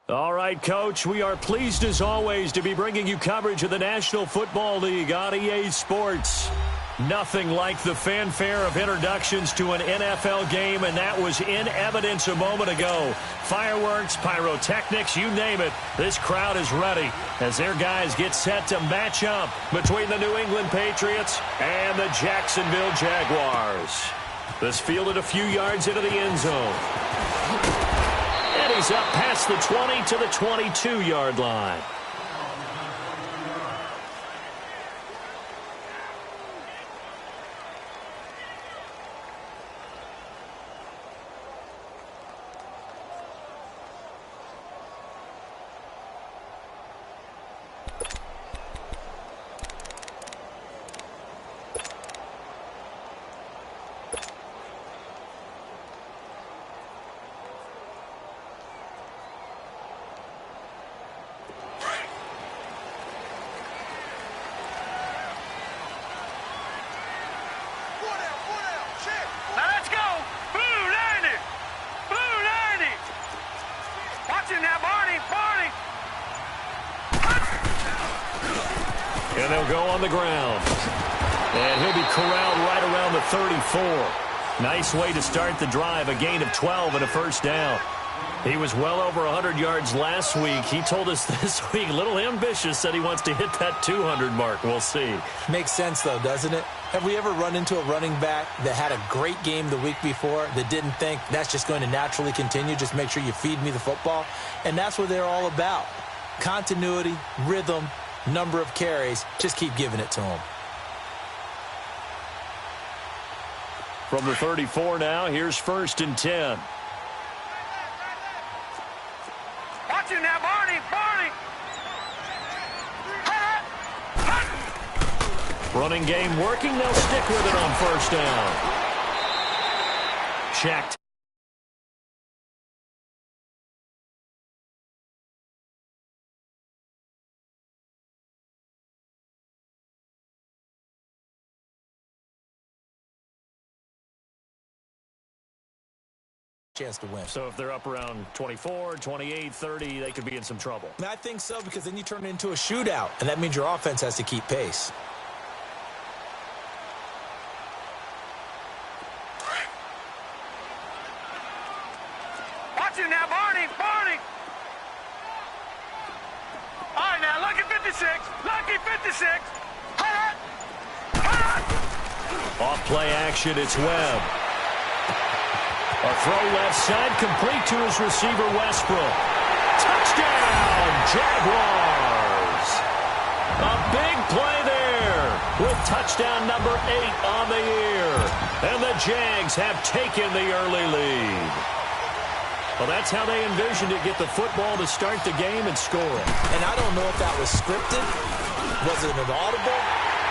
All right, Coach, we are pleased as always to be bringing you coverage of the National Football League on EA Sports. Nothing like the fanfare of introductions to an NFL game, and that was in evidence a moment ago. Fireworks, pyrotechnics, you name it. This crowd is ready as their guys get set to match up between the New England Patriots and the Jacksonville Jaguars. This fielded a few yards into the end zone. And he's up past the 20 to the 22-yard line. And they'll go on the ground. And he'll be corralled right around the 34. Nice way to start the drive, a gain of 12 and a first down. He was well over 100 yards last week. He told us this week, a little ambitious, said he wants to hit that 200 mark. We'll see. Makes sense, though, doesn't it? Have we ever run into a running back that had a great game the week before that didn't think that's just going to naturally continue? Just make sure you feed me the football. And that's what they're all about. Continuity, rhythm, number of carries. Just keep giving it to him. From the 34 now, here's 1st and 10. Watch it now, Barney! Running game working. They'll stick with it on 1st down. Checked. Chance to win. So if they're up around 24, 28, 30, they could be in some trouble. I think so, because then you turn it into a shootout, and that means your offense has to keep pace. Watch it now, Barney! All right, now, lucky 56! Off play action, it's Webb. A throw left side, complete to his receiver, Westbrook. Touchdown, Jaguars! A big play there with touchdown number 8 on the year. And the Jags have taken the early lead. Well, that's how they envisioned it, get the football to start the game and score it. And I don't know if that was scripted. Was it an audible?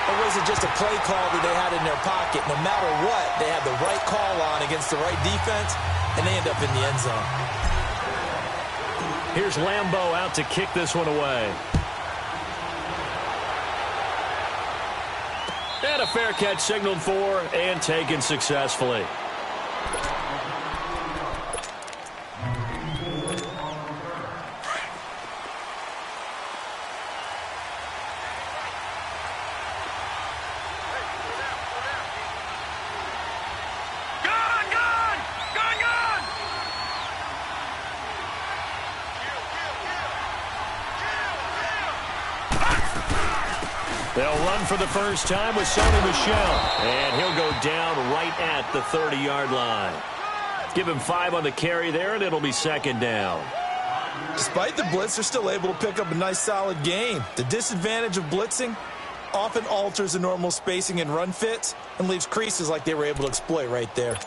Or was it just a play call that they had in their pocket? No matter what, they had the right call on against the right defense, and they end up in the end zone. Here's Lambeau out to kick this one away. And a fair catch signaled for and taken successfully. They'll run for the first time with Sony Michel, and he'll go down right at the 30-yard line. Give him 5 on the carry there, and it'll be 2nd down. Despite the blitz, they're still able to pick up a nice, solid gain. The disadvantage of blitzing often alters the normal spacing and run fits and leaves creases like they were able to exploit right there.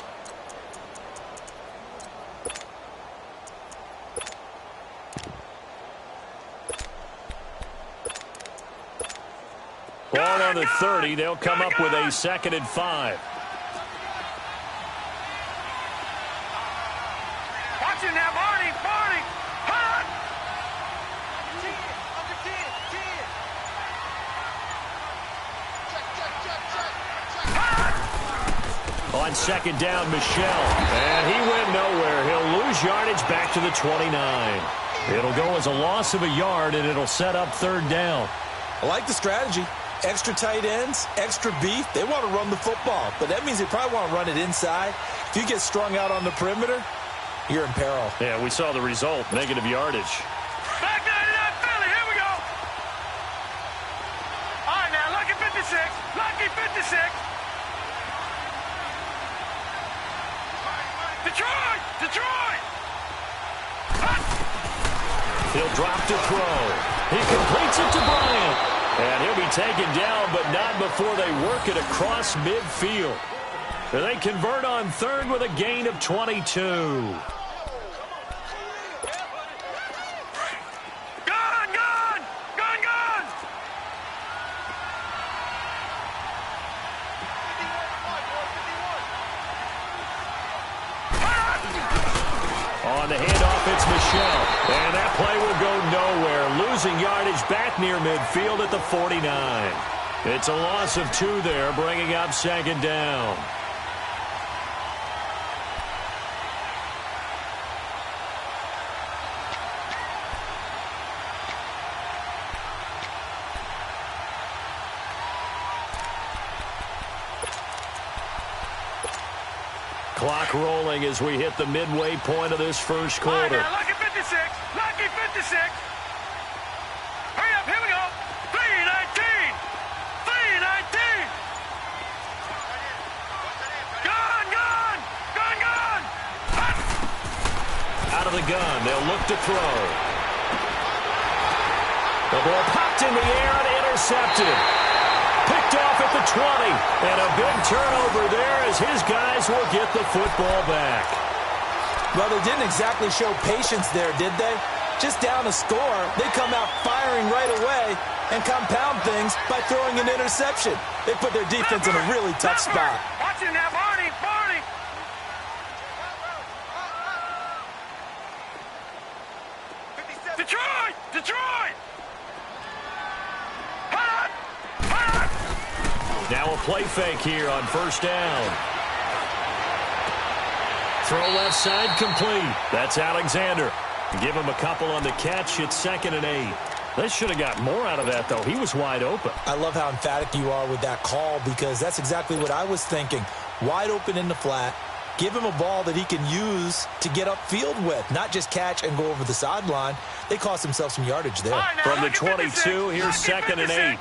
Ball on the 30. They'll come up with a 2nd and 5. Watch it now, Barney! Hut! On second down, Michelle. And he went nowhere. He'll lose yardage back to the 29. It'll go as a loss of a yard, and it'll set up third down. I like the strategy. Extra tight ends, extra beef. They want to run the football, but that means they probably want to run it inside. If you get strung out on the perimeter, you're in peril. Yeah, we saw the result, negative yardage. Back 99 Philly, here we go. All right, now, lucky 56. Lucky 56. Detroit! Detroit! He'll drop to throw. He completes it to Bryant. And he'll be taken down, but not before they work it across midfield. They convert on third with a gain of 22. Gone! Gone! Gone, gone! On the handoff, it's Michelle. And that play will go nowhere. Losing yardage back near midfield at the 49. It's a loss of 2 there, bringing up second down. Clock rolling as we hit the midway point of this first quarter. Now, lucky 56. Lucky 56. Hurry up, here we go. 3:19. 3:19. Gone, gone. Gone, gone. Out of the gun, they'll look to throw. The ball popped in the air and intercepted. Picked off at the 20, and a big turnover there as his guys will get the football back. Well, they didn't exactly show patience there, did they? Just down a score, they come out firing right away and compound things by throwing an interception. They put their defense in a really tough spot. Watch him now, Barney, Barney. Detroit, Detroit. Hot, hot. Now a play fake here on first down. Throw left side complete. That's Alexander. Give him a couple on the catch. It's 2nd and 8. They should have got more out of that, though. He was wide open. I love how emphatic you are with that call because that's exactly what I was thinking. Wide open in the flat. Give him a ball that he can use to get upfield with, not just catch and go over the sideline. They cost themselves some yardage there. Right, now, From the lucky 22, 56. here's Lucky 2nd and 8. 56.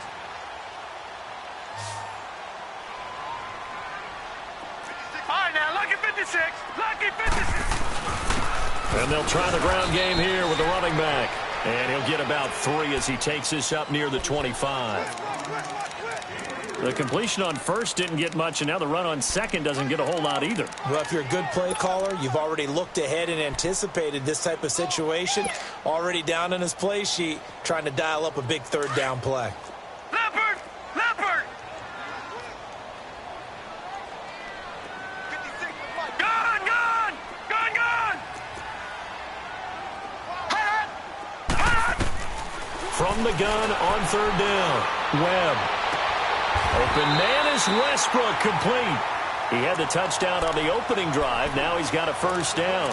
All right, now, lucky 56. Lucky 56. And they'll try the ground game here with the running back. And he'll get about 3 as he takes this up near the 25. The completion on first didn't get much, and now the run on second doesn't get a whole lot either. Well, if you're a good play caller, you've already looked ahead and anticipated this type of situation. Already down in his play sheet, trying to dial up a big third down play. Leopard, Leopard. Gone, gone, gone, gone. Hot, hot. From the gun on third down, Webb. Open man is Westbrook, complete. He had the touchdown on the opening drive. Now he's got a first down.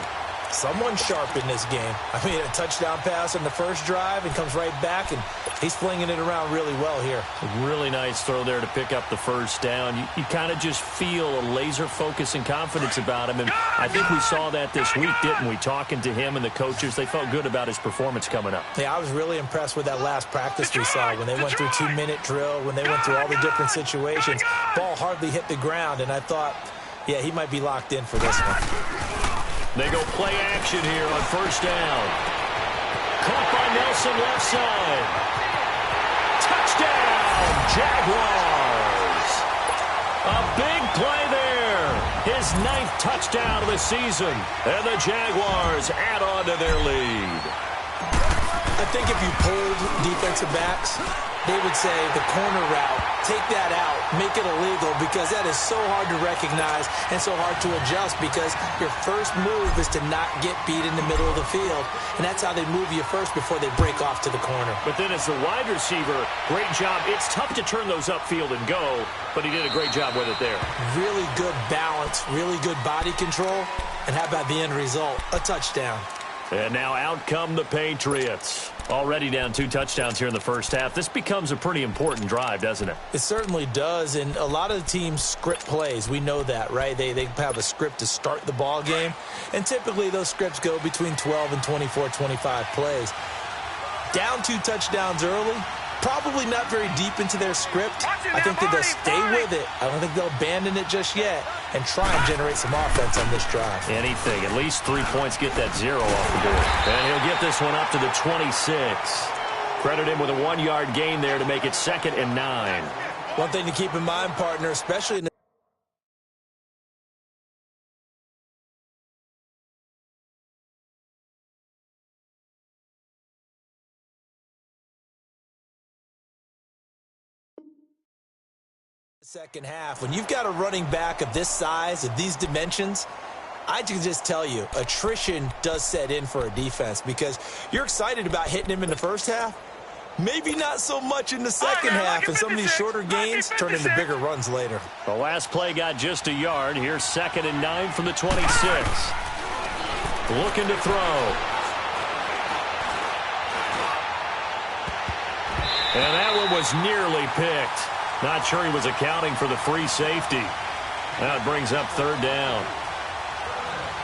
Someone sharp in this game. I mean, a touchdown pass on the first drive and comes right back, and he's flinging it around really well here. A really nice throw there to pick up the first down. You kind of just feel a laser focus and confidence about him, and I think we saw that this week, didn't we? Talking to him and the coaches, they felt good about his performance coming up. Yeah, I was really impressed with that last practice we saw when they went through 2-minute drill, when they went through all the different situations. Ball hardly hit the ground, and I thought, yeah, he might be locked in for this one. They go play action here on first down. Caught by Nelson left side. Touchdown, Jaguars. A big play there. His 9th touchdown of the season. And the Jaguars add on to their lead. I think if you polled defensive backs, they would say the corner route, take that out, make it illegal, because that is so hard to recognize and so hard to adjust, because your first move is to not get beat in the middle of the field, and that's how they move you first before they break off to the corner. But then as the wide receiver, great job. It's tough to turn those upfield and go, but he did a great job with it there. Really good balance, really good body control, and how about the end result? A touchdown. And now out come the Patriots. Already down 2 touchdowns here in the first half. This becomes a pretty important drive, doesn't it? It certainly does, and a lot of the teams script plays. We know that, right? They have a script to start the ball game, and typically those scripts go between 12 and 24, 25 plays. Down 2 touchdowns early, probably not very deep into their script. I think that they'll stay with it. I don't think they'll abandon it just yet and try and generate some offense on this drive. Anything. At least 3 points, get that 0 off the board. And he'll get this one up to the 26. Credit him with a 1-yard gain there to make it 2nd and 9. One thing to keep in mind, partner, especially in the second half, when you've got a running back of this size, of these dimensions, I can just tell you, attrition does set in for a defense, because you're excited about hitting him in the first half, maybe not so much in the second half, and some of these shorter gains turn into bigger runs later. The last play got just a yard. Here's 2nd and 9 from the 26. Looking to throw. And that one was nearly picked. Not sure he was accounting for the free safety. Now it brings up 3rd down.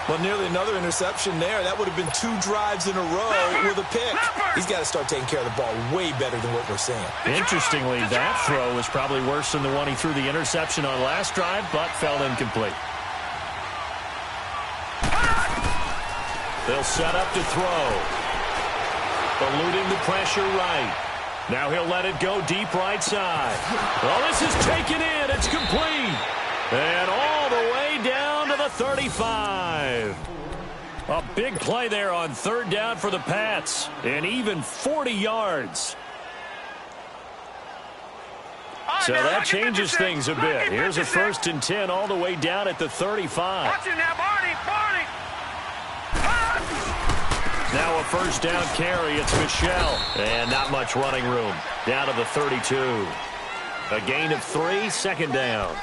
Well, nearly another interception there. That would have been 2 drives in a row with a pick. He's got to start taking care of the ball way better than what we're seeing. Interestingly, that throw was probably worse than the one he threw the interception on last drive, but fell incomplete. They'll set up to throw. Eluding the pressure right. Now he'll let it go deep right side. Well, this is taken in. It's complete. And all the way down to the 35. A big play there on 3rd down for the Pats. And even 40 yards. So that changes things a bit. Here's a 1st and 10 all the way down at the 35. Watch it now, Barney. Now a 1st down carry. It's Michelle. And not much running room. Down to the 32. A gain of 3, 2nd down.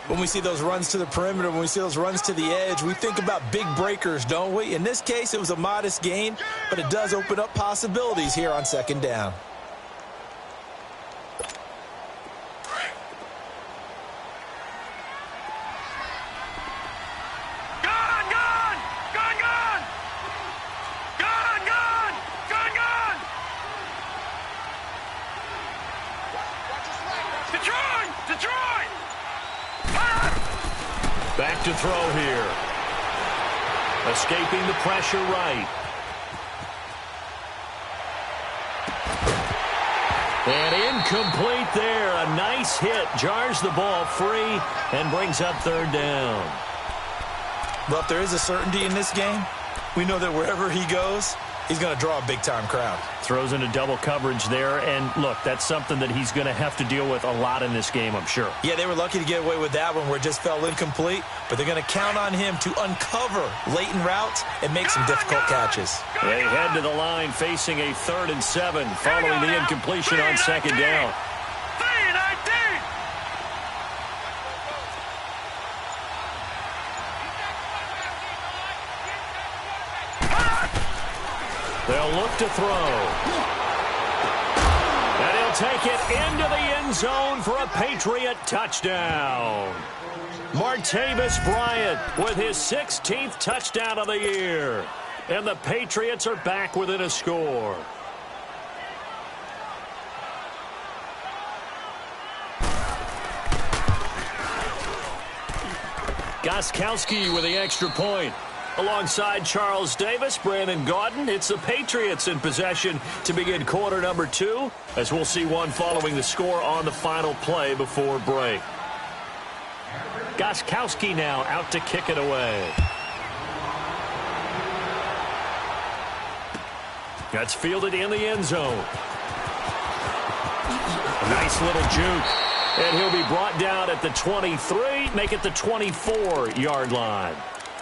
When we see those runs to the perimeter, when we see those runs to the edge, we think about big breakers, don't we? In this case, it was a modest gain, but it does open up possibilities here on 2nd down. Back to throw here. Escaping the pressure right. And incomplete there. A nice hit. Jars the ball free and brings up 3rd down. Well, if there is a certainty in this game, we know that wherever he goes, he's going to draw a big-time crowd. Throws into double coverage there, and look, that's something that he's going to have to deal with a lot in this game, I'm sure. Yeah, they were lucky to get away with that one where it just fell incomplete, but they're going to count on him to uncover latent routes and make some difficult catches. They head to the line facing a 3rd and 7 following the incompletion on 2nd down. They'll look to throw. And he'll take it into the end zone for a Patriot touchdown. Martavis Bryant with his 16th touchdown of the year. And the Patriots are back within a score. Gostkowski with the extra point. Alongside Charles Davis, Brandon Gaudin, it's the Patriots in possession to begin quarter number 2, as we'll see one following the score on the final play before break. Gostkowski now out to kick it away. That's fielded in the end zone. A nice little juke. And he'll be brought down at the 23, make it the 24-yard line.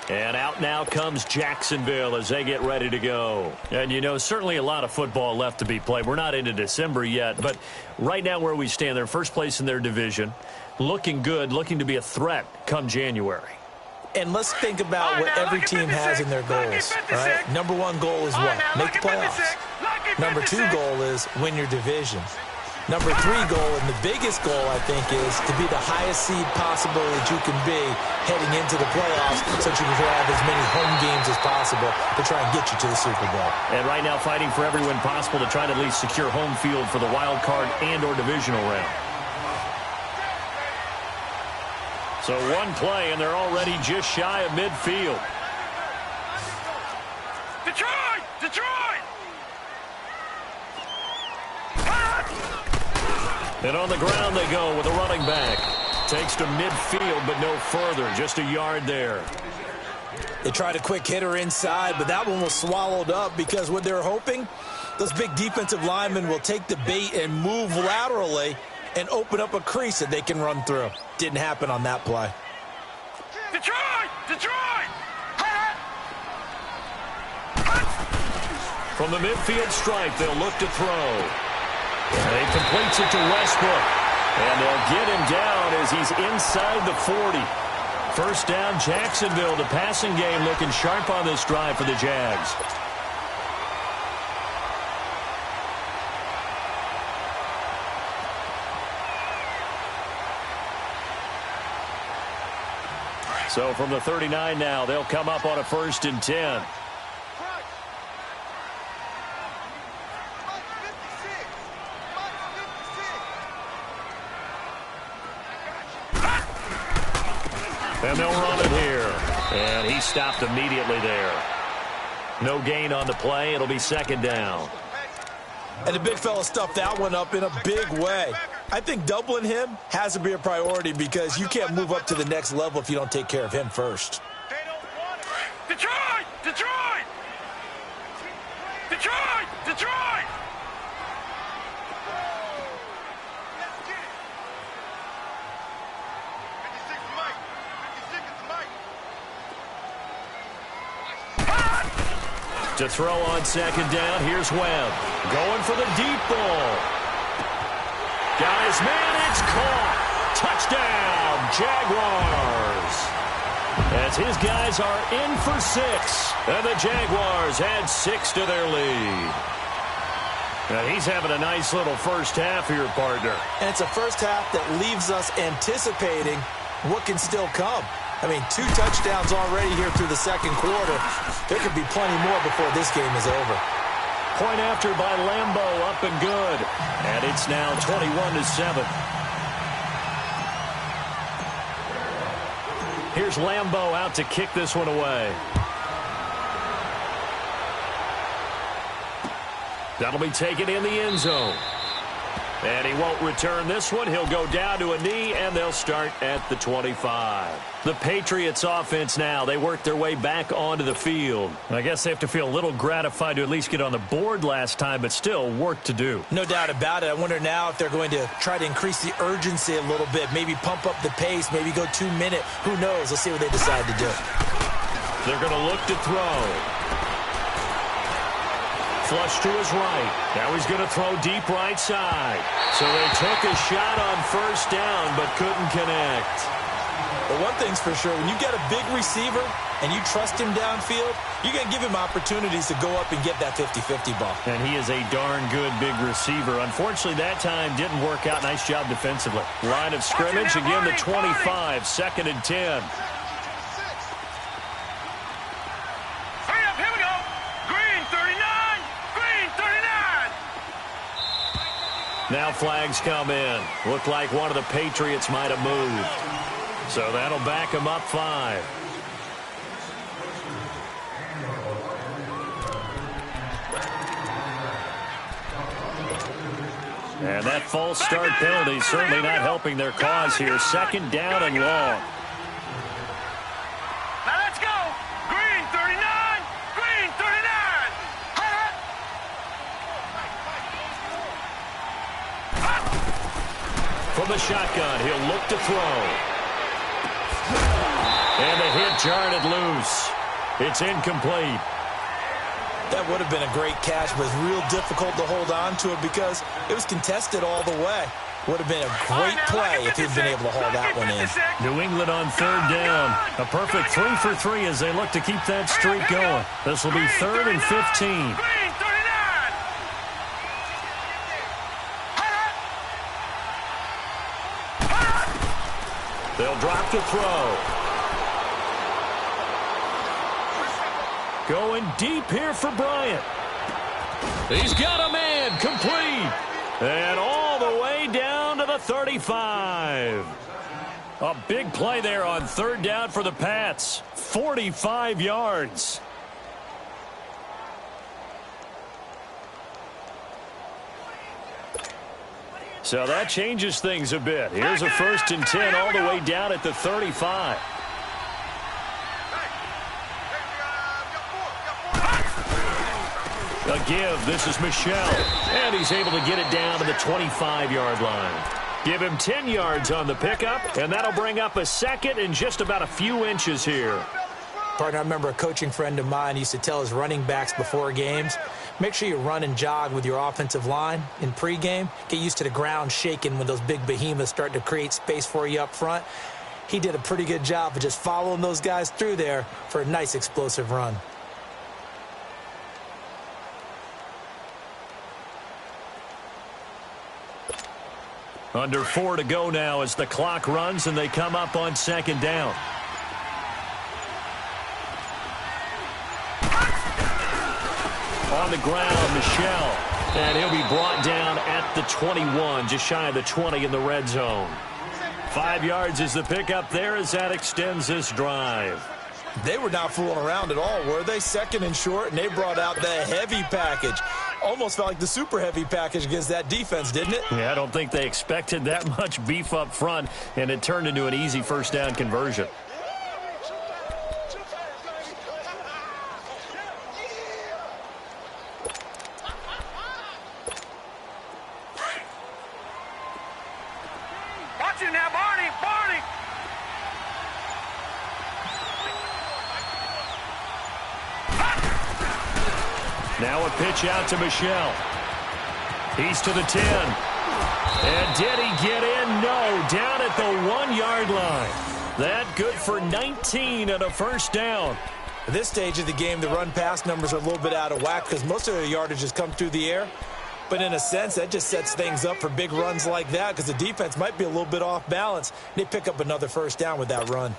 And out now comes Jacksonville as they get ready to go. And, you know, certainly a lot of football left to be played. We're not into December yet, but right now where we stand, they're first place in their division, looking good, looking to be a threat come January. And let's think about what every team has in their goals, right? Number one goal is what? Make the playoffs. Number two goal is win your division. Number three goal, and the biggest goal, I think, is to be the highest seed possible that you can be heading into the playoffs so that you can have as many home games as possible to try and get you to the Super Bowl. And right now fighting for every win possible to try to at least secure home field for the wild card and or divisional round. So one play, and they're already just shy of midfield. Detroit! Detroit! And on the ground they go with a running back. Takes to midfield, but no further. Just a yard there. They tried a quick hitter inside, but that one was swallowed up because what they're hoping, those big defensive linemen will take the bait and move laterally and open up a crease that they can run through. Didn't happen on that play. Detroit! Detroit! From the midfield stripe, they'll look to throw. And he completes it to Westbrook. And they'll get him down as he's inside the 40. First down, Jacksonville. The passing game looking sharp on this drive for the Jags. So from the 39 now, they'll come up on a 1st and 10. And they'll run it here. And he stopped immediately there. No gain on the play. It'll be 2nd down. And the big fella stuffed that one up in a big way. I think doubling him has to be a priority because you can't move up to the next level if you don't take care of him first. Detroit! Detroit! Detroit! Detroit! To throw on 2nd down, here's Webb. Going for the deep ball. Got his man, it's caught. Touchdown, Jaguars. As his guys are in for 6. And the Jaguars add 6 to their lead. Now he's having a nice little first half here, partner. And it's a first half that leaves us anticipating what can still come. I mean, 2 touchdowns already here through the 2nd quarter. There could be plenty more before this game is over. Point after by Lambeau, up and good. And it's now 21-7. Here's Lambeau out to kick this one away. That'll be taken in the end zone. And he won't return this one. He'll go down to a knee, and they'll start at the 25. The Patriots offense now, they worked their way back onto the field. I guess they have to feel a little gratified to at least get on the board last time, but still work to do. No doubt about it. I wonder now if they're going to try to increase the urgency a little bit, maybe pump up the pace, maybe go 2-minute. Who knows? Let's see what they decide to do. They're going to look to throw. Flush to his right. Now he's going to throw deep right side. So they took a shot on 1st down, but couldn't connect. But one thing's for sure, when you get a big receiver and you trust him downfield, you're going to give him opportunities to go up and get that 50-50 ball. And he is a darn good big receiver. Unfortunately, that time didn't work out. Nice job defensively. Line of scrimmage, again the 25, 2nd and 10. Hurry up, here we go. Green 39. Green 39. Now flags come in. Looked like one of the Patriots might have moved. So that'll back him up 5. And that false start penalty certainly not helping their cause here. 2nd down and long. Now let's go. Green 39. Green 39. from the shotgun. He'll look to throw. And the hit jarred it loose. It's incomplete. That would have been a great catch, but it's real difficult to hold on to it because it was contested all the way. Would have been a great play if he'd been able to haul that one in. New England on third down. A perfect 3 for 3 as they look to keep that streak going. This will be 3rd and 15. They'll drop the throw. Going deep here for Bryant. He's got a man, complete. And all the way down to the 35. A big play there on third down for the Pats. 45 yards. So that changes things a bit. Here's a 1st and 10 all the way down at the 35. A give. This is Michel. And he's able to get it down to the 25-yard line. Give him 10 yards on the pickup, and that'll bring up a 2nd and just about a few inches here. Partner, I remember a coaching friend of mine used to tell his running backs before games, make sure you run and jog with your offensive line in pregame. Get used to the ground shaking when those big behemoths start to create space for you up front. He did a pretty good job of just following those guys through there for a nice explosive run. Under 4 to go now as the clock runs and they come up on 2nd down. On the ground, Michel. And he'll be brought down at the 21, just shy of the 20 in the red zone. 5 yards is the pickup there as that extends this drive. They were not fooling around at all, were they? 2nd and short, and they brought out the heavy package. Almost felt like the super heavy package against that defense, didn't it? Yeah, I don't think they expected that much beef up front, and it turned into an easy 1st down conversion. Watch it now, Barney! Barney! Now a pitch out to Michel. He's to the 10. And did he get in? No, down at the 1-yard line. That good for 19 and a 1st down. At this stage of the game, the run-pass numbers are a little bit out of whack because most of their yardage has come through the air. But in a sense, that just sets things up for big runs like that because the defense might be a little bit off balance. They pick up another 1st down with that run.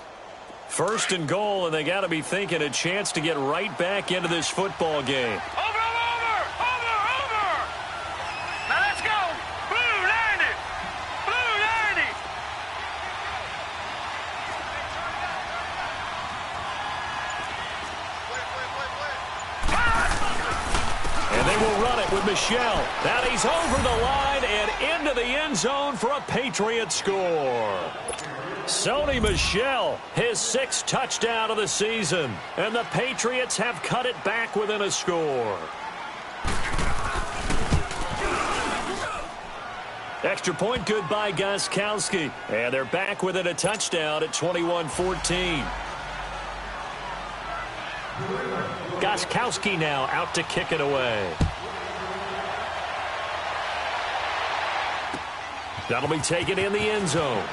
1st and goal, and they got to be thinking a chance to get right back into this football game. Over! Now let's go! Blue 90! Blue 90! And they will run it with Michel. Now he's over the line and into the end zone for a Patriot score. Sony Michel, his 6th touchdown of the season. And the Patriots have cut it back within a score. Extra point good by Gostkowski. And they're back within a touchdown at 21-14. Gostkowski now out to kick it away. That'll be taken in the end zone.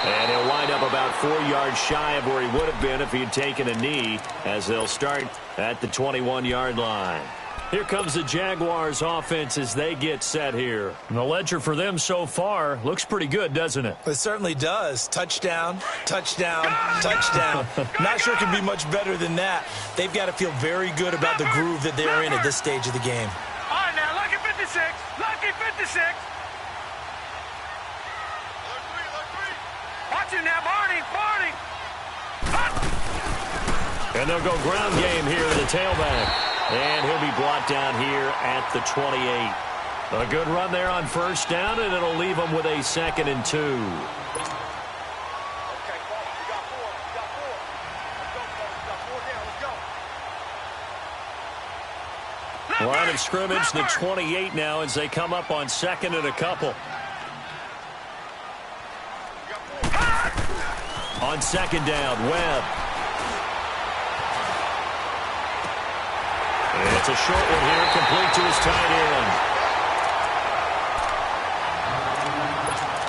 And he'll wind up about 4 yards shy of where he would have been if he had taken a knee, as they'll start at the 21-yard line. Here comes the Jaguars offense as they get set here. And the ledger for them so far looks pretty good, doesn't it? It certainly does. Touchdown, touchdown, touchdown. Not sure it can be much better than that. They've got to feel very good about the groove that they're in at this stage of the game. All right, now, lucky 56. Lucky 56. Watch it now, Barney. Barney. And they'll go ground game here to the tailback. And he'll be brought down here at the 28. A good run there on 1st down, and it'll leave them with a 2nd and 2. Okay, we got 4. We got 4. Let's go, fellas. We got 4 down. Let's go. Line of scrimmage, the 28 now as they come up on second and a couple. On second down, Webb. It's a short one here, complete to his tight end.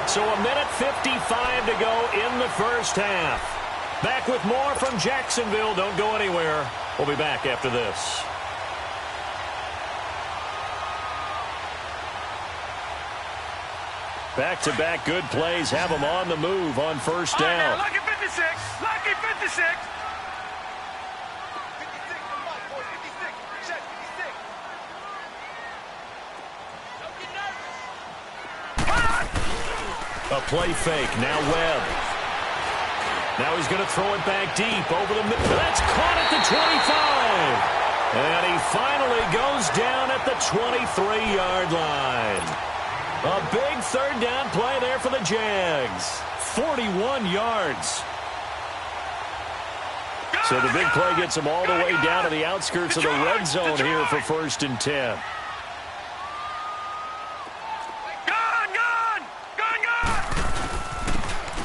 So a minute 55 to go in the first half. Back with more from Jacksonville. Don't go anywhere. We'll be back after this. Back-to-back good plays have them on the move on first down. Right, now, lucky 56. Lucky 56. A play fake. Now Webb. Now he's going to throw it back deep over the middle. That's caught at the 25. And he finally goes down at the 23-yard line. A big third down play there for the Jags. 41 yards. So the big play gets them all the way down to the outskirts of the red zone here for 1st and 10.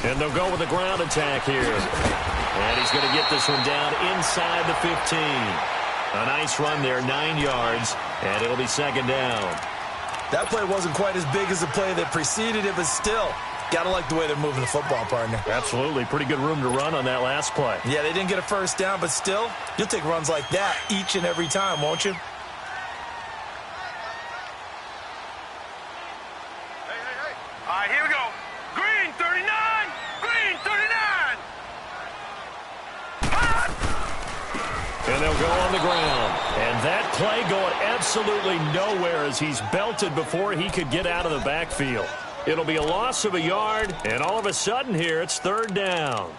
And they'll go with a ground attack here. And he's going to get this one down inside the 15. A nice run there, 9 yards, and it'll be second down. That play wasn't quite as big as the play that preceded it, but still, got to like the way they're moving the football, partner. Absolutely. Pretty good room to run on that last play. Yeah, they didn't get a first down, but still, you'll take runs like that each and every time, won't you? Hey. All right, here we go. Green 39. Green 39. And they'll go on the ground. And that play going absolutely nowhere as he's belted before he could get out of the backfield. It'll be a loss of a yard, and all of a sudden here, it's third down.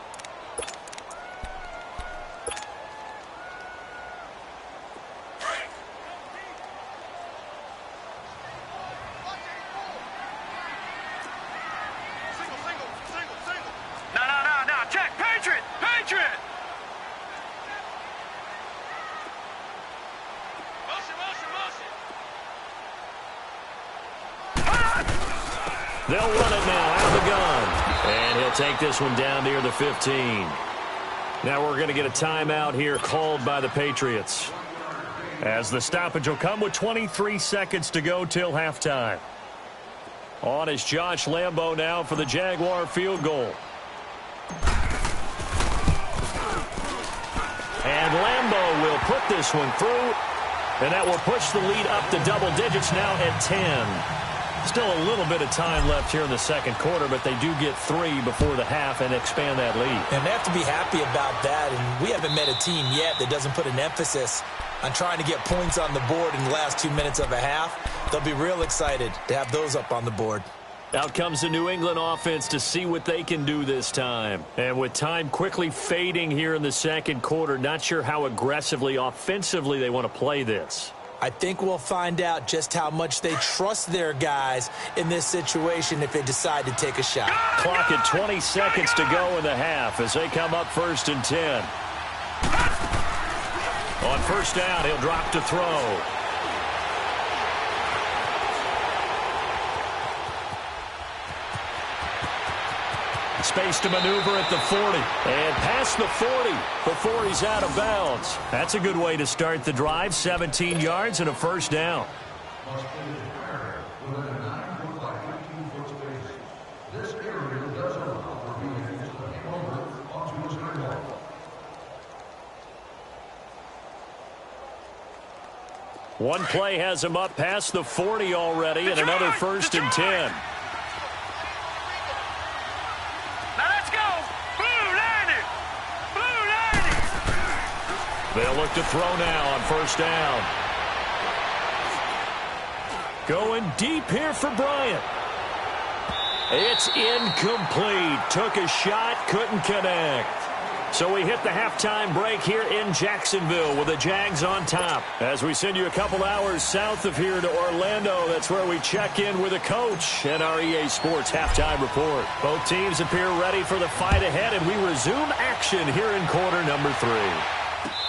No. Check. Patriot. They'll run it now out of the gun. And he'll take this one down near the 15. Now we're going to get a timeout here called by the Patriots, as the stoppage will come with 23 seconds to go till halftime. On is Josh Lambo now for the Jaguar field goal. And Lambo will put this one through, and that will push the lead up to double digits now at 10. Still a little bit of time left here in the second quarter, but they do get 3 before the half and expand that lead. And they have to be happy about that, and we haven't met a team yet that doesn't put an emphasis on trying to get points on the board in the last 2 minutes of a half. They'll be real excited to have those up on the board. Out comes the New England offense to see what they can do this time. And with time quickly fading here in the second quarter, not sure how aggressively, offensively they want to play this. I think we'll find out just how much they trust their guys in this situation if they decide to take a shot. Clock at 20 seconds to go in the half as they come up 1st and 10. On first down, he'll drop to throw. Space to maneuver at the 40. And past the 40 before he's out of bounds. That's a good way to start the drive. 17 yards and a first down. One play has him up past the 40 already, and another 1st and 10. They'll look to throw now on first down. Going deep here for Bryant. It's incomplete. Took a shot, couldn't connect. So we hit the halftime break here in Jacksonville with the Jags on top. As we send you a couple hours south of here to Orlando, that's where we check in with a coach and our EA Sports halftime report. Both teams appear ready for the fight ahead, and we resume action here in quarter number 3.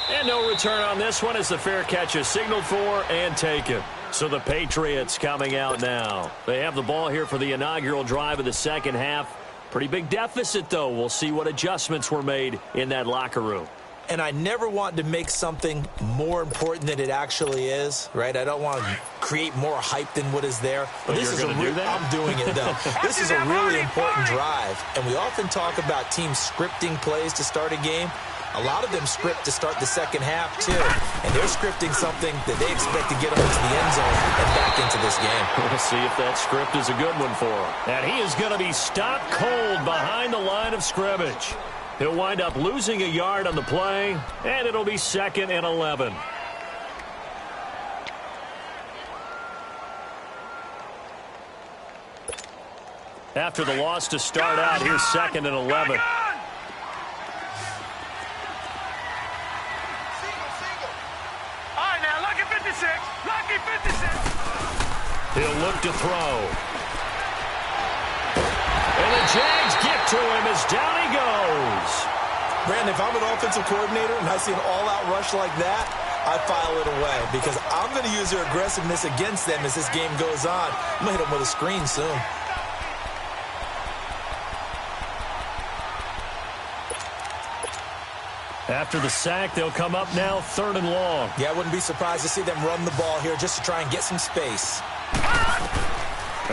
And no return on this one as the fair catch is signaled for and taken. So the Patriots coming out now. They have the ball here for the inaugural drive of the second half. Pretty big deficit, though. We'll see what adjustments were made in that locker room. And I never want to make something more important than it actually is, right? I don't want to create more hype than what is there. But this is I'm doing it, though. This is a really important drive. And we often talk about teams scripting plays to start a game. A lot of them script to start the second half, too. And they're scripting something that they expect to get them into the end zone and back into this game. We'll see if that script is a good one for him. And he is going to be stopped cold behind the line of scrimmage. He'll wind up losing a yard on the play, and it'll be 2nd and 11. After the loss to start out, here's 2nd and 11. He'll look to throw. And the Jags get to him as down he goes. Brandon, if I'm an offensive coordinator and I see an all-out rush like that, I file it away because I'm going to use their aggressiveness against them as this game goes on. I'm going to hit them with a screen soon. After the sack, they'll come up now 3rd and long. Yeah, I wouldn't be surprised to see them run the ball here just to try and get some space.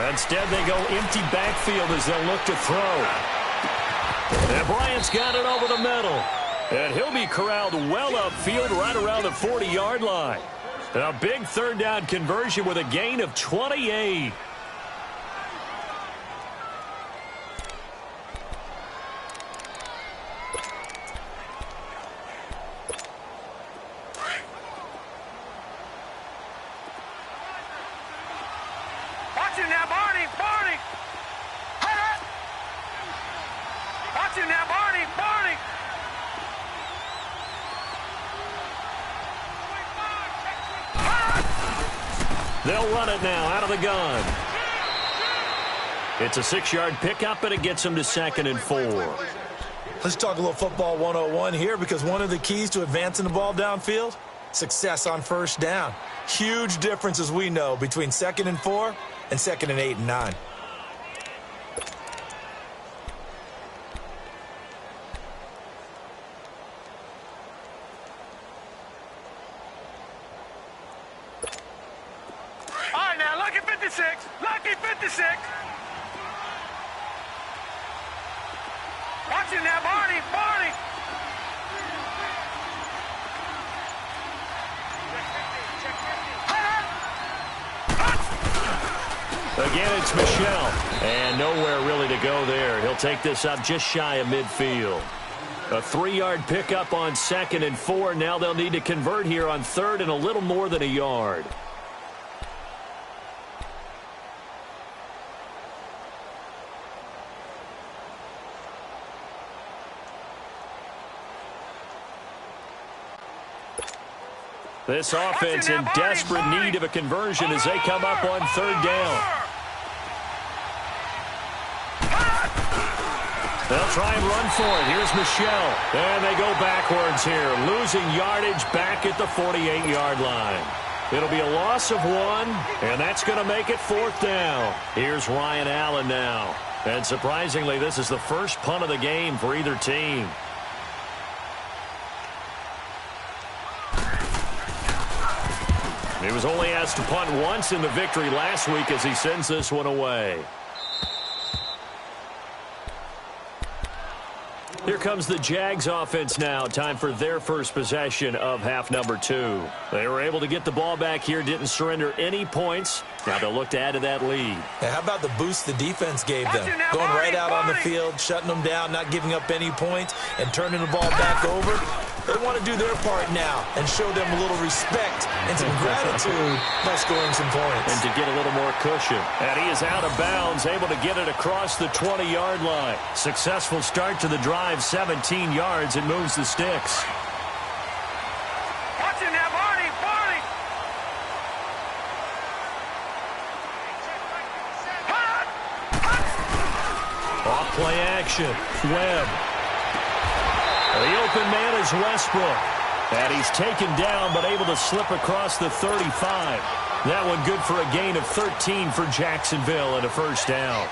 Instead, they go empty backfield as they'll look to throw. And Bryant's got it over the middle. And he'll be corralled well upfield right around the 40-yard line. A big 3rd down conversion with a gain of 28. They'll run it now out of the gun. It's a 6-yard pickup, and it gets them to 2nd and 4. Let's talk a little football 101 here because one of the keys to advancing the ball downfield, success on 1st down. Huge difference, as we know, between 2nd and 4 and 2nd and 8 and 9. Again, it's Michel. And nowhere really to go there. He'll take this up just shy of midfield. A 3-yard pickup on 2nd and 4. Now they'll need to convert here on 3rd and a little more than a yard. This offense in desperate need of a conversion as they come up on 3rd down. They'll try and run for it. Here's Michel. And they go backwards here, losing yardage back at the 48-yard line. It'll be a loss of 1, and that's going to make it 4th down. Here's Ryan Allen now. And surprisingly, this is the first punt of the game for either team. He was only asked to punt once in the victory last week as he sends this one away. Here comes the Jags offense now. Time for their first possession of half number 2. They were able to get the ball back here, didn't surrender any points. Now they'll look to add to that lead. Hey, how about the boost the defense gave them? Going right out on the field, shutting them down, not giving up any points, and turning the ball back over. They want to do their part now and show them a little respect and some gratitude by scoring some points. And to get a little more cushion. And he is out of bounds, able to get it across the 20-yard line. Successful start to the drive, 17 yards, and moves the sticks. Watch him now, Barney, Barney. Off play action. Webb. The open man is Westbrook. And he's taken down, but able to slip across the 35. That one good for a gain of 13 for Jacksonville and a first down.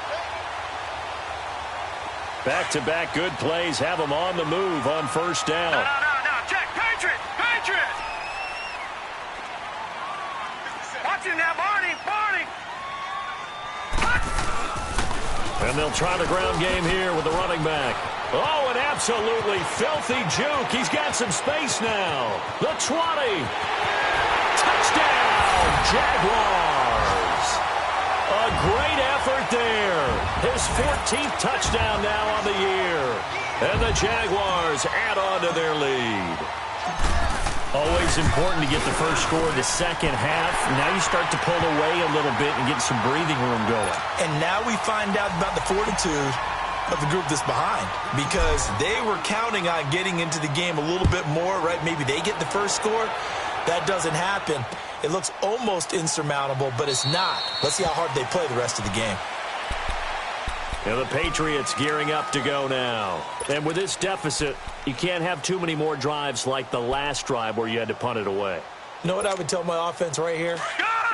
Back-to-back good plays have them on the move on first down. No. Check. Patriot. Watch him now, Barney. And they'll try the ground game here with the running back. Oh, an absolutely filthy juke. He's got some space now. The 20. Touchdown, Jaguars. A great effort there. His 14th touchdown now on the year. And the Jaguars add on to their lead. Always important to get the first score in the second half. Now you start to pull away a little bit and get some breathing room going. And now we find out about the fortitude of the group that's behind, because they were counting on getting into the game a little bit more, right? Maybe they get the first score. That doesn't happen. It looks almost insurmountable, but it's not. Let's see how hard they play the rest of the game. And the Patriots gearing up to go now. And with this deficit, you can't have too many more drives like the last drive where you had to punt it away. You know what I would tell my offense right here?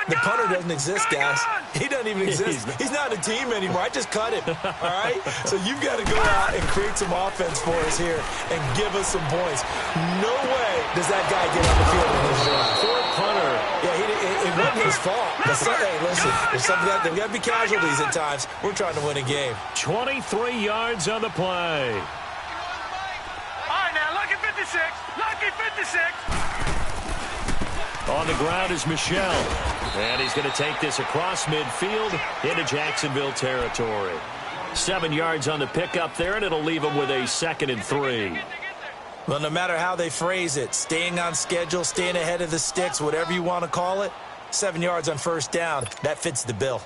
The punter doesn't exist, guys. He doesn't even exist. He's not a team anymore. I just cut him, all right? So you've got to go out and create some offense for us here and give us some points. No way does that guy get on the field in this drive. Poor punter. Yeah, it wasn't his fault. But hey, listen, there's got to be casualties at times. We're trying to win a game. 23 yards on the play. All right, now, lucky 56. Lucky 56. On the ground is Michel. And he's going to take this across midfield into Jacksonville territory. 7 yards on the pickup there, and it'll leave him with a 2nd and 3. Well, no matter how they phrase it, staying on schedule, staying ahead of the sticks, whatever you want to call it, 7 yards on first down, that fits the bill.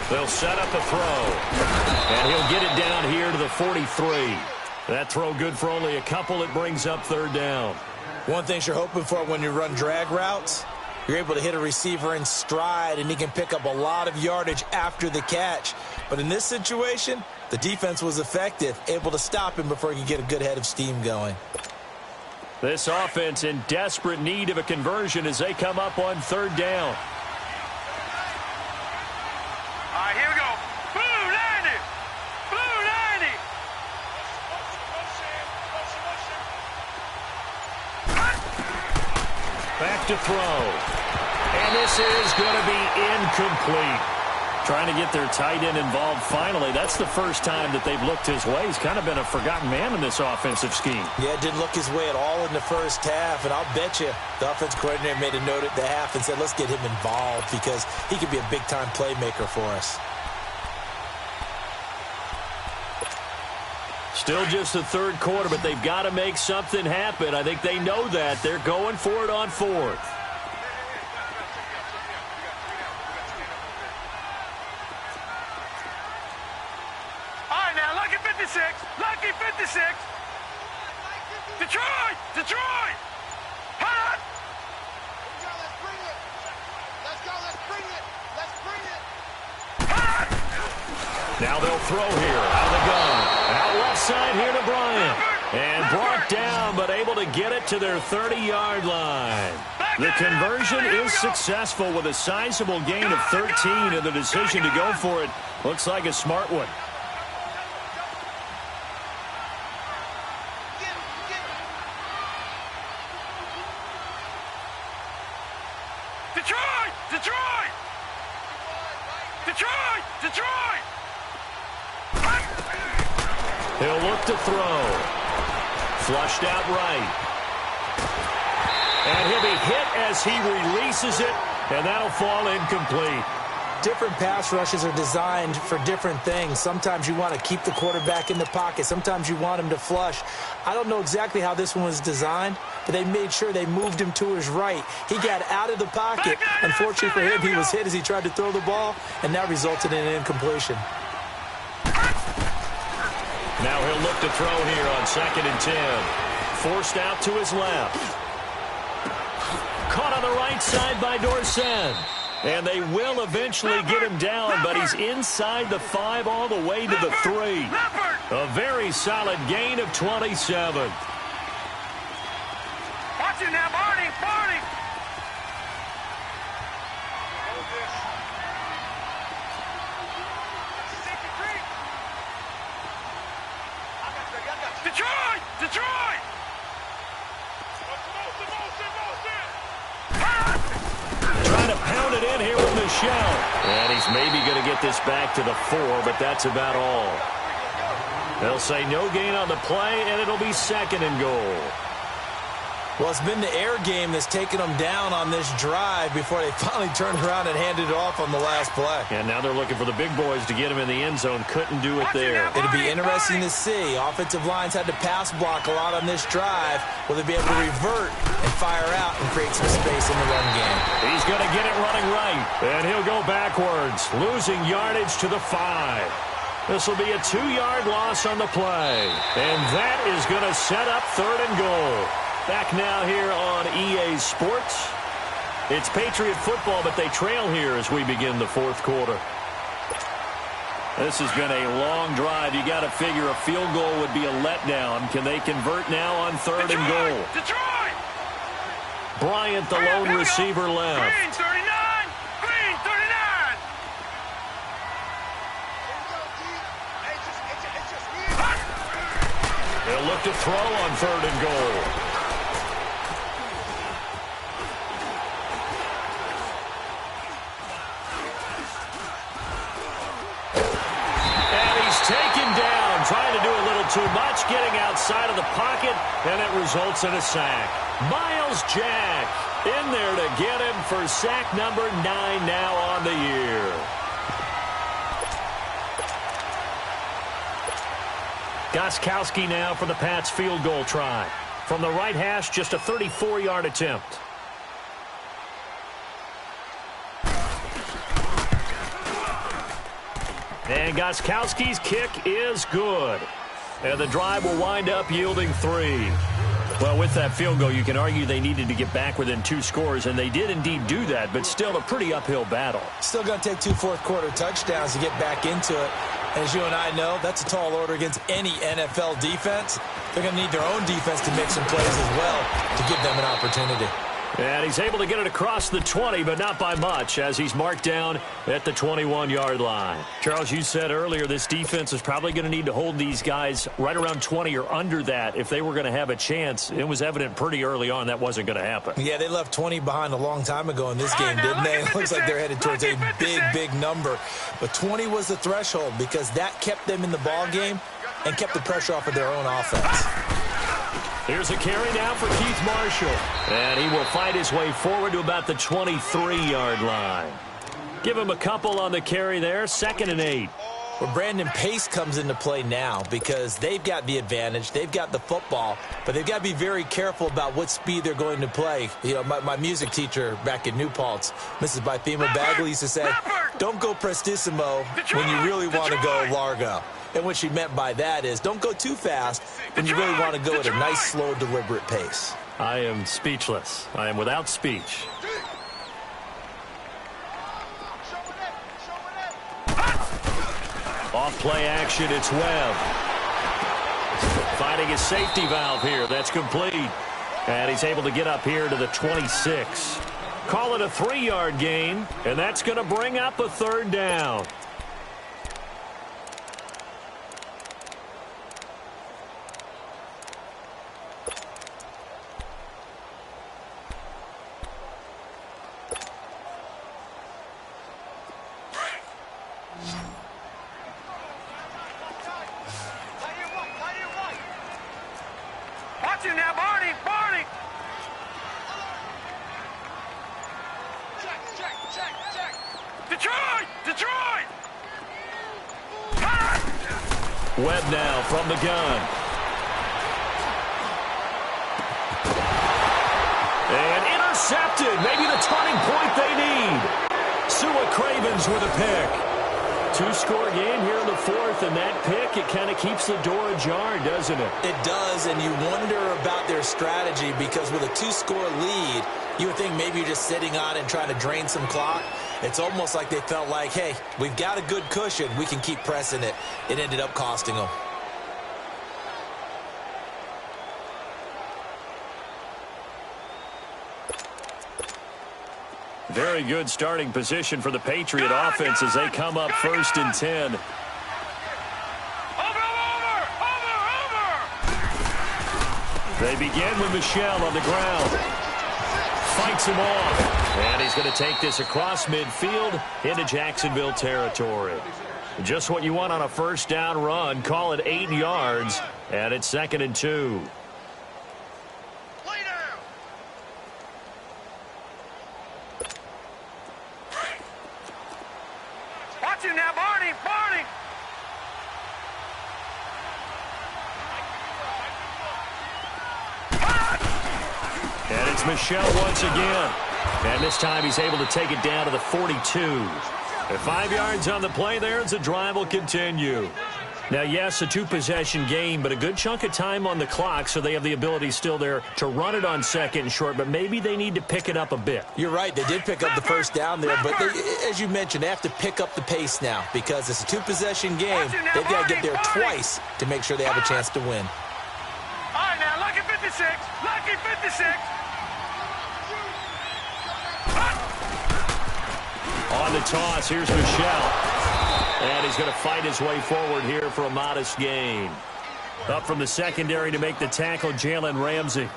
They'll set up a throw. And he'll get it down here to the 43. That throw good for only a couple. It brings up 3rd down. One thing you're hoping for when you run drag routes, you're able to hit a receiver in stride, and he can pick up a lot of yardage after the catch. But in this situation, the defense was effective, able to stop him before he could get a good head of steam going. This offense in desperate need of a conversion as they come up on 3rd down. All right, here we go. Blue 90. Blue 90. Back to throw. And this is going to be incomplete. Trying to get their tight end involved finally. That's the first time that they've looked his way. He's kind of been a forgotten man in this offensive scheme. Yeah, didn't look his way at all in the first half. And I'll bet you the offense coordinator made a note at the half and said, let's get him involved because he could be a big-time playmaker for us. Still just the 3rd quarter, but they've got to make something happen. I think they know that. They're going for it on 4th. All right, now, lucky 56. Lucky 56. Detroit. Detroit. Hot. Let's bring it. Let's go. Let's bring it. Let's bring it. Hot. Now they'll throw here out of the gun. Out left side here to Bryant. And brought down, but able to get it to their 30-yard line. The conversion is successful with a sizable gain of 13, and the decision to go for it looks like a smart one. Detroit. Detroit. Detroit. Detroit. He'll look to throw. Flushed out right. And he'll be hit as he releases it, and that'll fall incomplete. Different pass rushes are designed for different things. Sometimes you want to keep the quarterback in the pocket. Sometimes you want him to flush. I don't know exactly how this one was designed, but they made sure they moved him to his right. He got out of the pocket. Unfortunately for him, he was hit as he tried to throw the ball, and that resulted in an incompletion. Now he'll look to throw here on 2nd and 10. Forced out to his left. Caught on the right side by Dorsett. And they will eventually get him down, but he's inside the 5 all the way to the 3. A very solid gain of 27. Watch it now, Barney, Barney. Detroit! Detroit! Trying to pound it in here with Michelle. And he's maybe going to get this back to the 4, but that's about all. They'll say no gain on the play, and it'll be 2nd and goal. Well, it's been the air game that's taken them down on this drive before they finally turned around and handed it off on the last play. And now they're looking for the big boys to get him in the end zone. Couldn't do it there. It'll be interesting to see. Offensive lines had to pass block a lot on this drive. Will they be able to revert and fire out and create some space in the run game? He's going to get it running right. And he'll go backwards, losing yardage to the 5. This will be a 2-yard loss on the play. And that is going to set up 3rd and goal. Back now here on EA Sports. It's Patriot football, but they trail here as we begin the 4th quarter. This has been a long drive. You got to figure a field goal would be a letdown. Can they convert now on 3rd and goal? Detroit! Bryant, the lone receiver, left. Green 39! Green 39! They'll look to throw on 3rd and goal. Taken down, trying to do a little too much, getting outside of the pocket, and it results in a sack. Miles Jack in there to get him for sack number 9 now on the year. Gostkowski now for the Pats field goal try. From the right hash, just a 34-yard attempt. And Gostkowski's kick is good. And the drive will wind up yielding 3. Well, with that field goal, you can argue they needed to get back within 2 scores, and they did indeed do that, but still a pretty uphill battle. Still going to take 2 fourth-quarter touchdowns to get back into it. And as you and I know, that's a tall order against any NFL defense. They're going to need their own defense to make some plays as well to give them an opportunity. And he's able to get it across the 20, but not by much, as he's marked down at the 21-yard line. Charles, you said earlier this defense is probably going to need to hold these guys right around 20 or under that if they were going to have a chance. It was evident pretty early on that wasn't going to happen. Yeah, they left 20 behind a long time ago in this game, didn't they? It looks like they're headed towards a big, big number. But 20 was the threshold because that kept them in the ball game and kept the pressure off of their own offense. Here's a carry now for Keith Marshall. And he will fight his way forward to about the 23-yard line. Give him a couple on the carry there. 2nd and 8. Well, Brandon Pace comes into play now because they've got the advantage. They've got the football, but they've got to be very careful about what speed they're going to play. You know, my music teacher back in New Paltz, Mrs. Bythema Bagley, used to say, don't go prestissimo when you really want to go largo. And what she meant by that is don't go too fast when you really want to go at a nice, slow, deliberate pace. I am speechless. I am without speech. Off play action, it's Webb. Finding his safety valve here. That's complete. And he's able to get up here to the 26. Call it a 3-yard gain, and that's going to bring up a 3rd down. Now, Barney, Barney. Check. Detroit, Detroit. Webb now from the gun. And intercepted. Maybe the turning point they need. Sua Cravens with a pick. 2-score game here in the 4th, and that pick, it kind of keeps the door ajar, doesn't it? It does, and you wonder about their strategy because with a 2-score lead, you would think maybe you're just sitting on and trying to drain some clock. It's almost like they felt like, hey, we've got a good cushion. We can keep pressing it. It ended up costing them. Very good starting position for the Patriot offense as they come up 1st and 10. They begin with Michel on the ground. Fights him off. And he's going to take this across midfield into Jacksonville territory. Just what you want on a 1st down run. Call it 8 yards. And it's 2nd and 2. Watch him now, Barney! Barney! And it's Michel once again. And this time he's able to take it down to the 42. And 5 yards on the play there as the drive will continue. Now, yes, a 2-possession game, but a good chunk of time on the clock, so they have the ability still there to run it on 2nd and short, but maybe they need to pick it up a bit. You're right. They did pick up the 1st down there, but they, as you mentioned, they have to pick up the pace now because it's a 2-possession game. They've got to get there twice to make sure they have a chance to win. All right, now, Lucky 56. Lucky 56. On the toss, here's Michel. And he's going to fight his way forward here for a modest gain. Up from the secondary to make the tackle, Jalen Ramsey.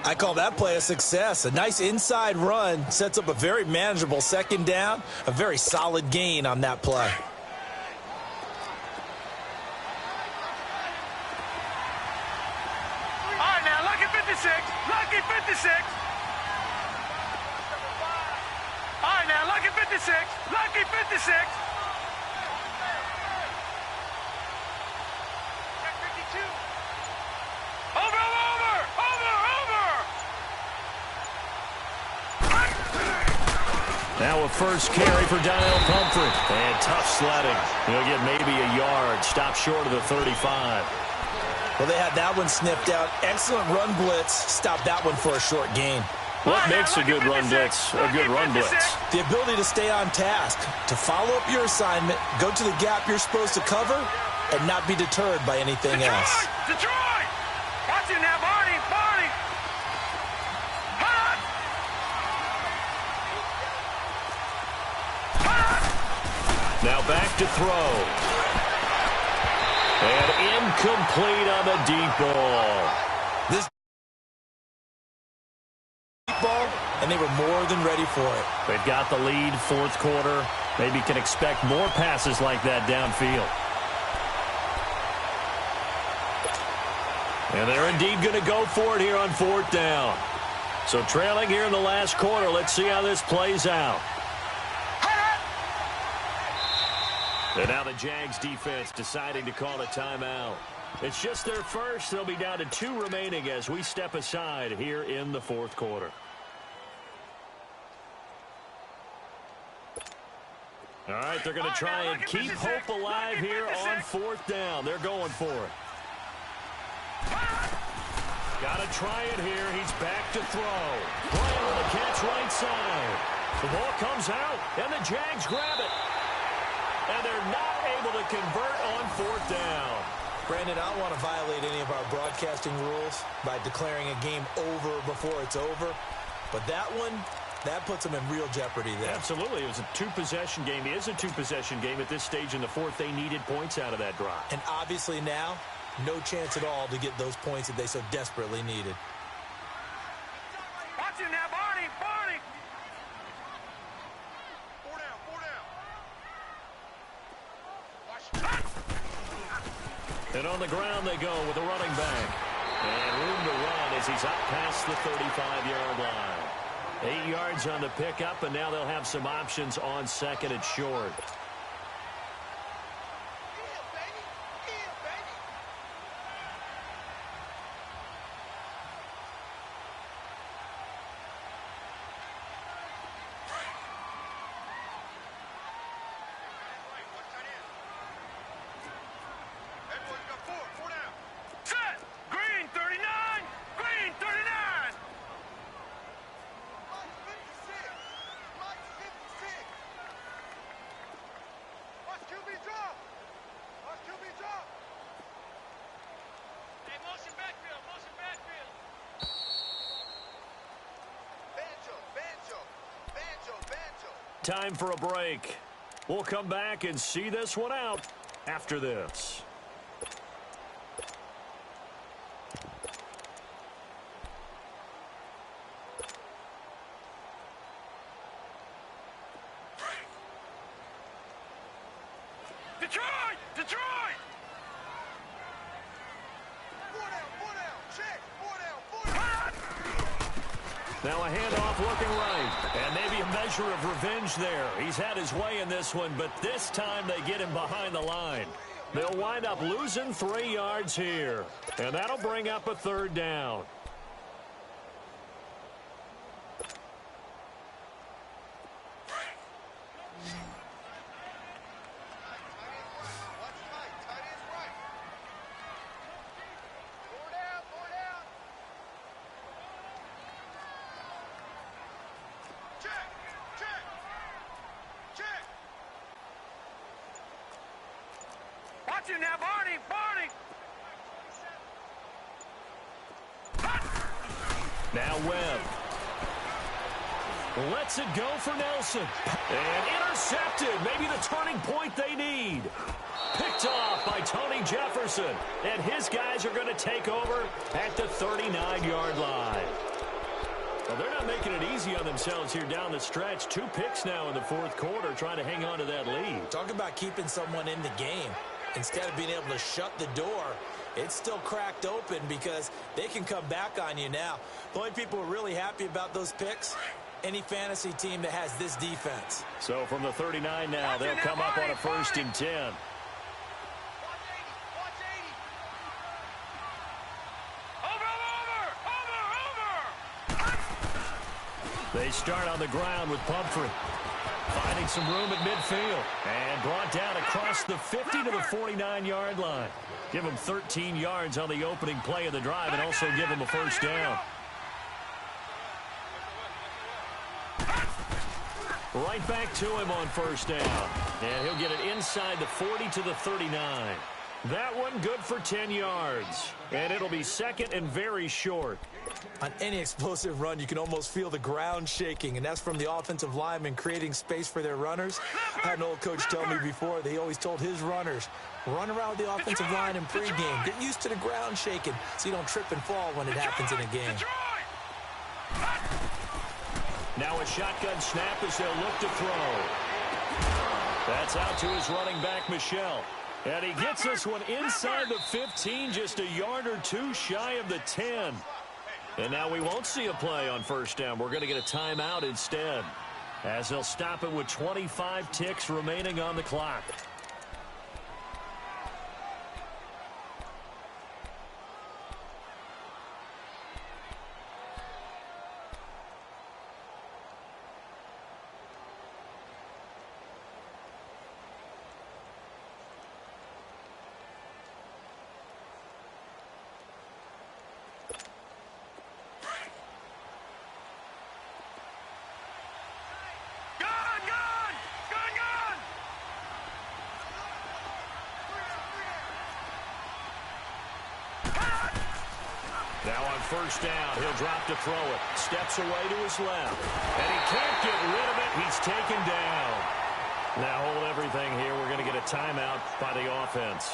I call that play a success. A nice inside run sets up a very manageable 2nd down. A very solid gain on that play. All right, now, Lucky 56. Lucky 56. All right, now, Lucky 56. Lucky 56. Now a 1st carry for Donnell Pumphrey. And tough sledding. He'll get maybe a yard. Stop short of the 35. Well, they had that one sniffed out. Excellent run blitz. Stop that one for a short gain. What makes a good run blitz a good run blitz? The ability to stay on task, to follow up your assignment, go to the gap you're supposed to cover, and not be deterred by anything else. Detroit! Watch it now, Barney! Barney! Hot! Now back to throw. And incomplete on the deep ball. This deep ball, and they were more than ready for it. They've got the lead, 4th quarter. Maybe can expect more passes like that downfield. And they're indeed going to go for it here on 4th down. So trailing here in the last quarter. Let's see how this plays out. And now the Jags defense deciding to call a timeout. It's just their first. They'll be down to 2 remaining as we step aside here in the 4th quarter. All right, they're going to try and keep hope alive here on 4th down. They're going for it. Got to try it here. He's back to throw. Bryant on the catch right side. The ball comes out, and the Jags grab it. And they're not able to convert on 4th down. Brandon, I don't want to violate any of our broadcasting rules by declaring a game over before it's over. But that one, that puts them in real jeopardy there. Absolutely. It was a 2-possession game. It is a 2-possession game at this stage in the 4th. They needed points out of that drive. And obviously now, no chance at all to get those points that they so desperately needed. Watch it now, Barney! Barney! 4 down, 4 down. And on the ground they go with a running back. And room to run as he's up past the 35-yard line. 8 yards on the pickup, and now they'll have some options on 2nd and short. Time for a break. We'll come back and see this one out after this. Detroit! Detroit! Four down, check, four down. Now a handoff looking right. And maybe a measure of revenge there. He's had his way in this one, but this time they get him behind the line. They'll wind up losing 3 yards here. And that'll bring up a 3rd down. Watch him now, Barney! Barney! Now Webb. Lets it go for Nelson. And intercepted. Maybe the turning point they need. Picked off by Tony Jefferson. And his guys are going to take over at the 39-yard line. Well, they're not making it easy on themselves here down the stretch. 2 picks now in the 4th quarter trying to hang on to that lead. Talk about keeping someone in the game. Instead of being able to shut the door, it's still cracked open because they can come back on you now. The only people who are really happy about those picks, any fantasy team that has this defense. So from the 39 now, they'll come up on a 1st and 10. They start on the ground with Pumphrey. Finding some room at midfield. And brought down across the 50 to the 49-yard line. Give him 13 yards on the opening play of the drive and also give him a 1st down. Right back to him on 1st down. And he'll get it inside the 40 to the 39. That one good for 10 yards. And it'll be 2nd and very short. On any explosive run, you can almost feel the ground shaking, and that's from the offensive linemen creating space for their runners. I had an old coach tell me before, they always told his runners, run around the offensive line in pregame. Get used to the ground shaking so you don't trip and fall when it happens in a game. Now a shotgun snap as they'll look to throw. That's out to his running back, Michel. And he gets this one inside the 15, just a yard or 2 shy of the 10. And now we won't see a play on 1st down. We're going to get a timeout instead, as they'll stop it with 25 ticks remaining on the clock. Now on 1st down, he'll drop to throw it. Steps away to his left. And he can't get rid of it. He's taken down. Now hold everything here. We're going to get a timeout by the offense,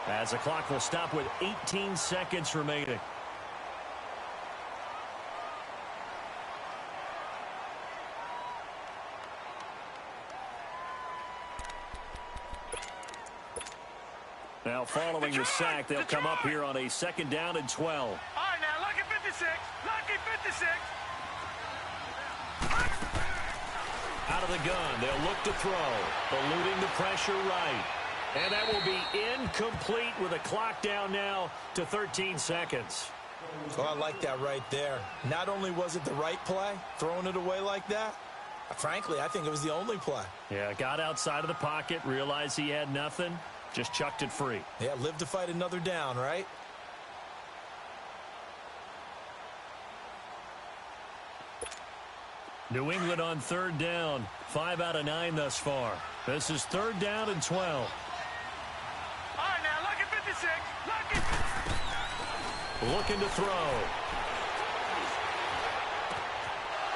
as the clock will stop with 18 seconds remaining. Now following the sack, they'll come up here on a 2nd down and 12. All right, now, lucky 56. Lucky 56. Out of the gun, they'll look to throw, eluding the pressure right. And that will be incomplete with a clock down now to 13 seconds. Oh, I like that right there. Not only was it the right play, throwing it away like that, frankly, I think it was the only play. Yeah, got outside of the pocket, realized he had nothing, just chucked it free. Yeah, live to fight another down, right? New England on 3rd down. 5 out of 9 thus far. This is 3rd down and 12. All right, now, lucky 56. Lucky. Looking to throw.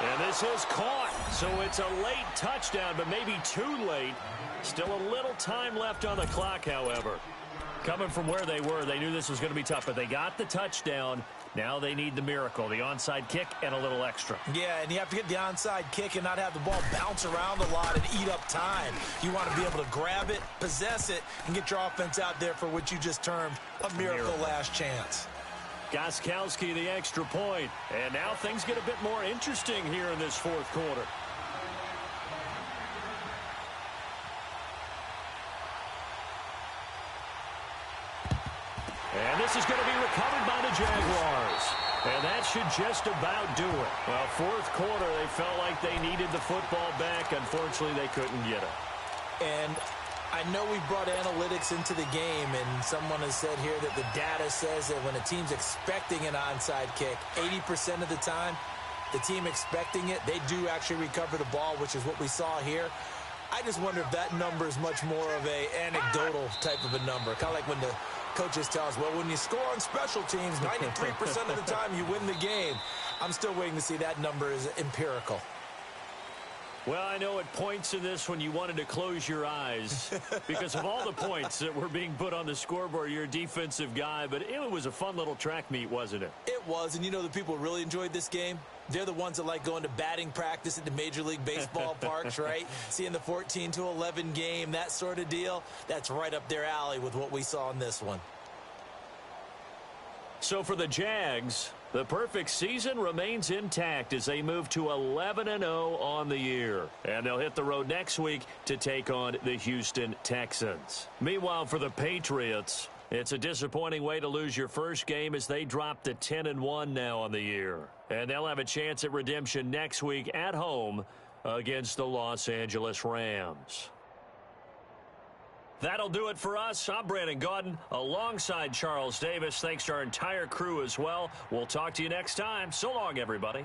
And this is caught. So it's a late touchdown, but maybe too late. Still a little time left on the clock, however. Coming from where they were, they knew this was going to be tough, but they got the touchdown. Now they need the miracle, the onside kick and a little extra. Yeah, and you have to get the onside kick and not have the ball bounce around a lot and eat up time. You want to be able to grab it, possess it, and get your offense out there for what you just termed a miracle last chance. Gostkowski, the extra point. And now things get a bit more interesting here in this fourth quarter. And this is going to be recovered by the Jaguars. And that should just about do it. Well, fourth quarter, they felt like they needed the football back. Unfortunately, they couldn't get it. And I know we brought analytics into the game, and someone has said here that the data says that when a team's expecting an onside kick, 80% of the time, the team expecting it, they do actually recover the ball, which is what we saw here. I just wonder if that number is much more of a anecdotal type of a number. Kind of like when the coaches tell us, well, when you score on special teams, 93% of the time you win the game. I'm still waiting to see that number is empirical. Well, I know at points in this when you wanted to close your eyes because of all the points that were being put on the scoreboard. You're a defensive guy, but it was a fun little track meet, wasn't it? It was, and you know the people who really enjoyed this game? They're the ones that like going to batting practice at the Major League Baseball parks, right? Seeing the 14-11 game, that sort of deal. That's right up their alley with what we saw in this one. So for the Jags, the perfect season remains intact as they move to 11-0 on the year. And they'll hit the road next week to take on the Houston Texans. Meanwhile, for the Patriots, it's a disappointing way to lose your first game as they drop to 10-1 now on the year. And they'll have a chance at redemption next week at home against the Los Angeles Rams. That'll do it for us. I'm Brandon Gaudin alongside Charles Davis. Thanks to our entire crew as well. We'll talk to you next time. So long, everybody.